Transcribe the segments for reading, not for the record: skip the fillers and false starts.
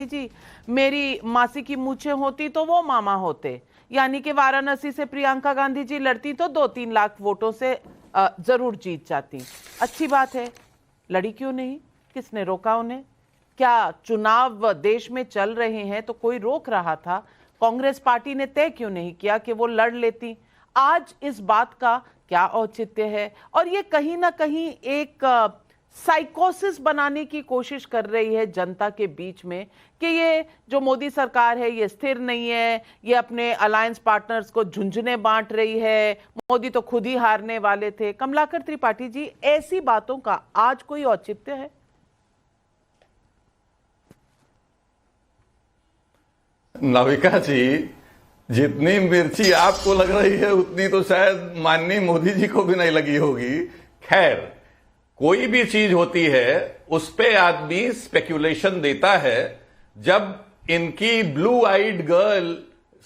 जी, मेरी मासी की मूछें होती तो वो मामा होते, यानी कि वाराणसी से प्रियंका गांधी जी लड़ती तो 2-3 लाख वोटों से जरूर जीत जाती। अच्छी बात है, लड़ी क्यों नहीं? किसने रोका उन्हें? क्या चुनाव देश में चल रहे हैं तो कोई रोक रहा था? कांग्रेस पार्टी ने तय क्यों नहीं किया कि वो लड़ लेती? आज इस बात का क्या औचित्य है? और ये कहीं ना कहीं एक साइकोसिस बनाने की कोशिश कर रही है जनता के बीच में कि ये जो मोदी सरकार है ये स्थिर नहीं है, ये अपने अलायंस पार्टनर्स को झुंझुने बांट रही है, मोदी तो खुद ही हारने वाले थे। कमलाकर त्रिपाठी जी, ऐसी बातों का आज कोई औचित्य है? नाविका जी, जितनी मिर्ची आपको लग रही है उतनी तो शायद माननीय मोदी जी को भी नहीं लगी होगी। खैर, कोई भी चीज होती है उस पे आदमी स्पेक्यूलेशन देता है। जब इनकी blue eyed girl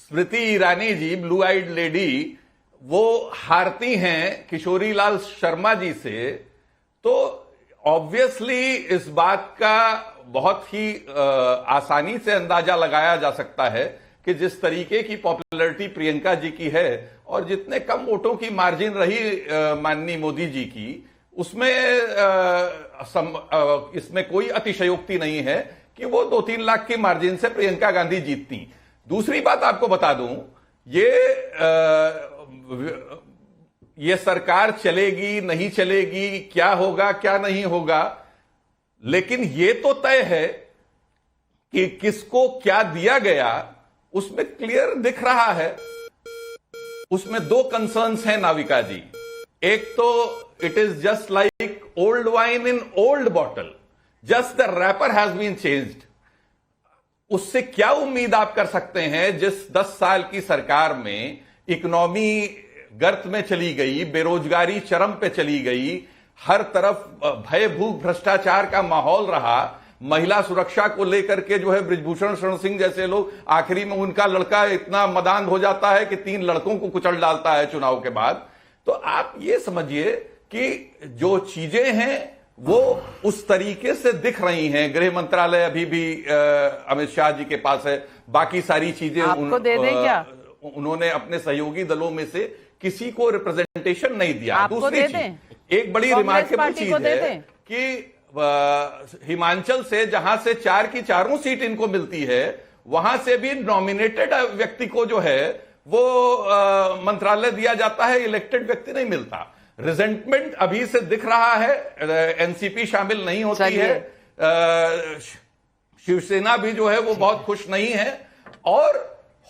Smriti Irani ji, blue eyed lady, वो हारती हैं किशोरी लाल शर्मा जी से, तो ऑब्वियसली इस बात का बहुत ही आसानी से अंदाजा लगाया जा सकता है कि जिस तरीके की पॉपुलैरिटी प्रियंका जी की है और जितने कम वोटों की मार्जिन रही माननीय मोदी जी की, उसमें इसमें कोई अतिशयोक्ति नहीं है कि वो 2-3 लाख की मार्जिन से प्रियंका गांधी जीतती। दूसरी बात आपको बता दूं, ये सरकार चलेगी नहीं चलेगी, क्या होगा क्या नहीं होगा, लेकिन ये तो तय है कि किसको क्या दिया गया उसमें क्लियर दिख रहा है। उसमें 2 कंसर्न्स हैं नाविका जी। एक तो it is just like old wine in old bottle, just the wrapper has been changed. उससे क्या उम्मीद आप कर सकते हैं जिस 10 साल की सरकार में इकोनॉमी गर्त में चली गई, बेरोजगारी चरम पे चली गई, हर तरफ भय भूख भ्रष्टाचार का माहौल रहा, महिला सुरक्षा को लेकर के जो है बृजभूषण शरण सिंह जैसे लोग, आखिरी में उनका लड़का इतना मदान हो जाता है कि 3 लड़कों को कुचल डालता है चुनाव के बाद। तो आप ये समझिए कि जो चीजें हैं वो उस तरीके से दिख रही हैं। गृह मंत्रालय अभी भी अमित शाह जी के पास है, बाकी सारी चीजें आपको दे दें क्या? उन्होंने अपने सहयोगी दलों में से किसी को रिप्रेजेंटेशन नहीं दिया। आपको दूसरी दे चीज, दें? एक बड़ी रिमार्केबल चीज है दें? कि हिमाचल से जहां से 4 की 4 सीट इनको मिलती है, वहां से भी नॉमिनेटेड व्यक्ति को जो है वो मंत्रालय दिया जाता है, इलेक्टेड व्यक्ति नहीं मिलता। रिजेंटमेंट अभी से दिख रहा है, एनसीपी शामिल नहीं होती है, शिवसेना भी जो है वो बहुत खुश नहीं है और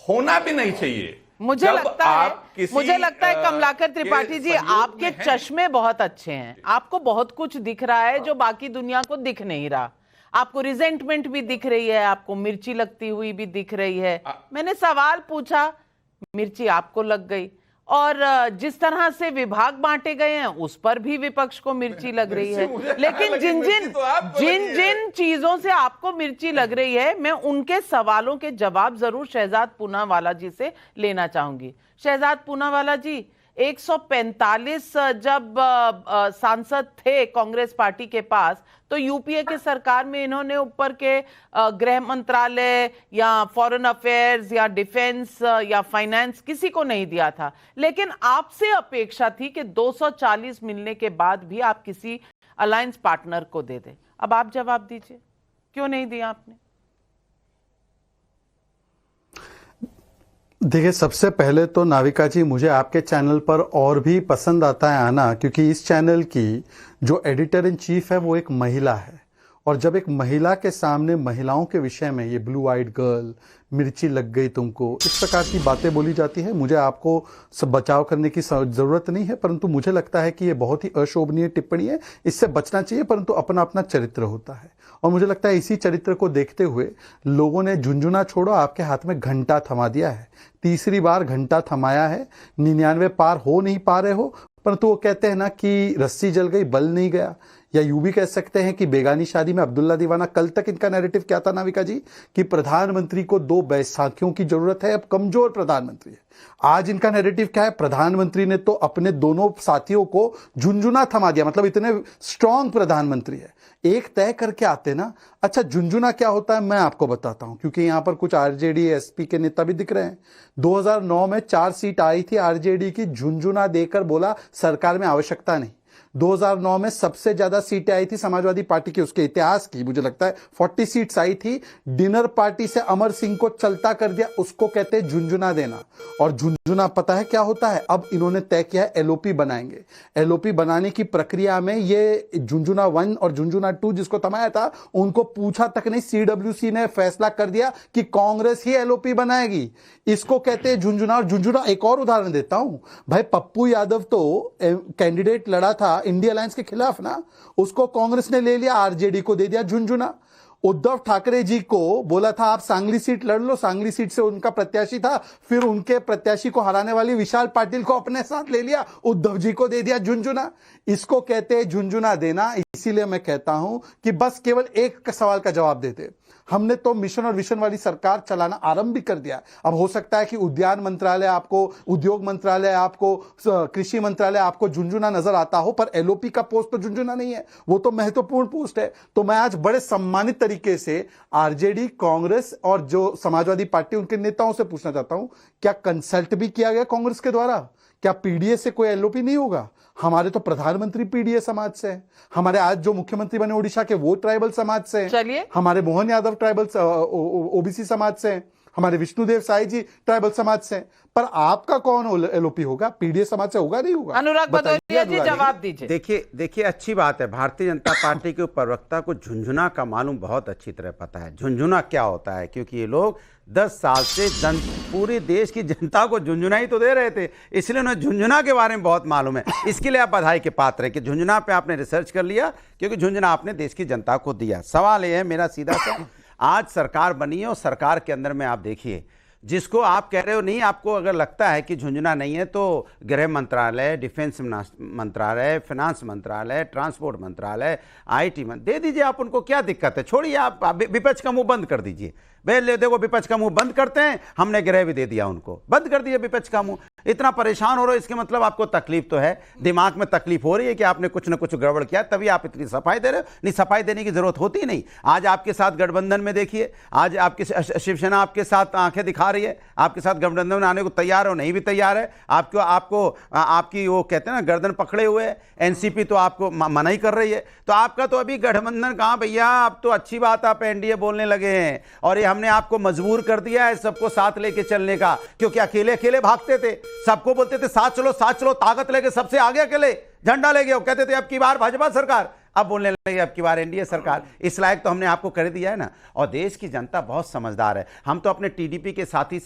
होना भी नहीं चाहिए। मुझे लगता है कमलाकर त्रिपाठी जी, आपके चश्मे बहुत अच्छे हैं, आपको बहुत कुछ दिख रहा है जो बाकी दुनिया को दिख नहीं रहा। आपको रिजेंटमेंट भी दिख रही है, आपको मिर्ची लगती हुई भी दिख रही है। मैंने सवाल पूछा, मिर्ची आपको लग गई, और जिस तरह से विभाग बांटे गए हैं उस पर भी विपक्ष को मिर्ची लग रही है। लेकिन जिन चीजों से आपको मिर्ची लग रही है, मैं उनके सवालों के जवाब जरूर शहजाद पूनावाला जी से लेना चाहूंगी। शहजाद पूनावाला जी, 145 जब सांसद थे कांग्रेस पार्टी के पास, तो यूपीए के सरकार में इन्होंने ऊपर के गृह मंत्रालय या फॉरेन अफेयर्स या डिफेंस या फाइनेंस किसी को नहीं दिया था। लेकिन आपसे अपेक्षा थी कि 240 मिलने के बाद भी आप किसी अलायंस पार्टनर को दे दें। अब आप जवाब दीजिए, क्यों नहीं दिया आपने? देखिए, सबसे पहले तो नाविका जी, मुझे आपके चैनल पर और भी पसंद आता है आना, क्योंकि इस चैनल की जो एडिटर इन चीफ है वो एक महिला है। और जब एक महिला के सामने महिलाओं के विषय में ये ब्लू आइड गर्ल, मिर्ची लग गई तुमको, इस प्रकार की बातें बोली जाती है, मुझे आपको सब बचाव करने की ज़रूरत नहीं है, परंतु मुझे लगता है कि ये बहुत ही अशोभनीय टिप्पणी है, इससे बचना चाहिए। परंतु अपना अपना चरित्र होता है और मुझे लगता है इसी चरित्र को देखते हुए लोगों ने झुंझुना छोड़ो, आपके हाथ में घंटा थमा दिया है। 3री बार घंटा थमाया है, 99 पार हो नहीं पा रहे हो, परंतु वो कहते हैं ना कि रस्सी जल गई बल नहीं गया। या यूं भी कह सकते हैं कि बेगानी शादी में अब्दुल्ला दीवाना, कल तक इनका नैरेटिव क्या था नाविका जी, कि प्रधानमंत्री को 2 बैसाखियों की जरूरत है, अब कमजोर प्रधानमंत्री है। आज इनका नैरेटिव क्या है, प्रधानमंत्री ने तो अपने दोनों साथियों को झुंझुना थमा दिया, मतलब इतने स्ट्रांग प्रधानमंत्री है। एक तय करके आते ना। अच्छा, झुंझुना क्या होता है मैं आपको बताता हूं, क्योंकि यहां पर कुछ आरजेडी एसपी के नेता भी दिख रहे हैं। 2009 में 4 सीट आई थी आरजेडी की, झुंझुना देकर बोला सरकार में आवश्यकता नहीं। 2009 में सबसे ज्यादा सीटें आई थी समाजवादी पार्टी की, उसके इतिहास की, मुझे लगता है 40 सीट्स आई थी। डिनर पार्टी से अमर सिंह को चलता कर दिया, उसको कहते हैं झुंझुना देना। और झुंझुना पता है क्या होता है, अब इन्होंने तय किया है एलओपी बनाएंगे। एलओपी बनाने की प्रक्रिया में ये झुंझुना 1 और झुंझुना 2 जिसको थमाया था, उनको पूछा तक नहीं, सीडब्ल्यूसी ने फैसला कर दिया कि कांग्रेस ही एलओपी बनाएगी। इसको कहते हैं झुंझुना। और झुंझुना, एक और उदाहरण देता हूं भाई, पप्पू यादव तो कैंडिडेट लड़ा था इंडिया अलायंस के खिलाफ ना, उसको कांग्रेस ने ले लिया, आरजेडी को दे दिया झुंझुना। उद्धव ठाकरे जी को बोला था आप सांगली सीट लड़ लो, सांगली सीट से उनका प्रत्याशी था, फिर उनके प्रत्याशी को हराने वाली विशाल पाटिल को अपने साथ ले लिया, उद्धव जी को दे दिया झुंझुना। इसको कहते हैं झुंझुना देना। इसीलिए मैं कहता हूं कि बस केवल एक सवाल का जवाब देते। हमने तो मिशन और विजन वाली सरकार चलाना आरंभ भी कर दिया। अब हो सकता है कि उद्यान मंत्रालय आपको, उद्योग मंत्रालय आपको, कृषि मंत्रालय आपको झुंझुना नजर आता हो, पर एलओपी का पोस्ट तो झुंझुना नहीं है, वो तो महत्वपूर्ण पोस्ट है। तो मैं आज बड़े सम्मानित तरीके से आरजेडी, कांग्रेस और जो समाजवादी पार्टी उनके नेताओं से पूछना चाहता हूं, क्या कंसल्ट भी किया गया कांग्रेस के द्वारा? क्या पीडीए से कोई एलओपी नहीं होगा? हमारे तो प्रधानमंत्री पीडीए समाज से हैं, हमारे आज जो मुख्यमंत्री बने ओडिशा के वो ट्राइबल समाज से हैं, चलिए, हमारे मोहन यादव ट्राइबल ओबीसी समाज से हैं, हमारे विष्णुदेव साई जी ट्राइबल समाज से हैं। पर आपका कौन एलओपी होगा? पीडीए समाज से होगा, नहीं होगा? अनुराग भदौरिया जी जवाब दीजिए। देखिए अच्छी बात है, भारतीय जनता पार्टी के प्रवक्ता को झुंझुना का मालूम बहुत अच्छी तरह पता है झुंझुना क्या होता है, क्योंकि ये लोग 10 साल से पूरे देश की जनता को झुंझुना ही तो दे रहे थे, इसलिए उन्हें झुंझुना के बारे में बहुत मालूम है। इसके लिए आप बधाई के पात्र हैं कि झुंझुना पे आपने रिसर्च कर लिया, क्योंकि झुंझुना आपने देश की जनता को दिया। सवाल ये है मेरा सीधा सा, आज सरकार बनी है और सरकार के अंदर में आप देखिए, जिसको आप कह रहे हो नहीं, आपको अगर लगता है कि झुंझुना नहीं है तो गृह मंत्रालय, डिफेंस मंत्रालय, फाइनेंस मंत्रालय, ट्रांसपोर्ट मंत्रालय, आईटी दे दीजिए आप, उनको क्या दिक्कत है? छोड़िए, आप विपक्ष का मुंह बंद कर दीजिए। भाई देखो, विपक्ष का मुंह बंद करते हैं, हमने गृह भी दे दिया उनको, बंद कर दिया विपक्ष का मुंह। इतना परेशान हो रहे हो, इसके मतलब आपको तकलीफ तो है, दिमाग में तकलीफ हो रही है कि आपने कुछ ना कुछ गड़बड़ किया, तभी आप इतनी सफाई दे रहे हो। नहीं, सफाई देने की जरूरत होती ही नहीं। आज आपके साथ गठबंधन में देखिए, आज आपकी शिवसेना आपके साथ आंखें दिखा रही है, आपके साथ गठबंधन में आने को तैयार हो, नहीं भी तैयार है। आपको आपकी वो कहते हैं ना गर्दन पकड़े हुए है, एनसीपी तो आपको मना ही कर रही है। तो आपका तो अभी गठबंधन कहां भैया, आप तो अच्छी बात आप एनडीए बोलने लगे हैं, और ये हमने आपको मजबूर कर दिया है सबको साथ लेके चलने का, क्योंकि अकेले अकेले भागते थे, सबको बोलते थे साथ चलो, ताकत लेके सबसे आगे अकेले झंडा ले गए, कहते थे अब की बार भाजपा सरकार, अब बोलने लगे अब की बार एनडीए सरकार। इस लायक तो हमने आपको कर दिया है ना। और देश की जनता बहुत समझदार है, हम तो अपने टीडीपी के साथी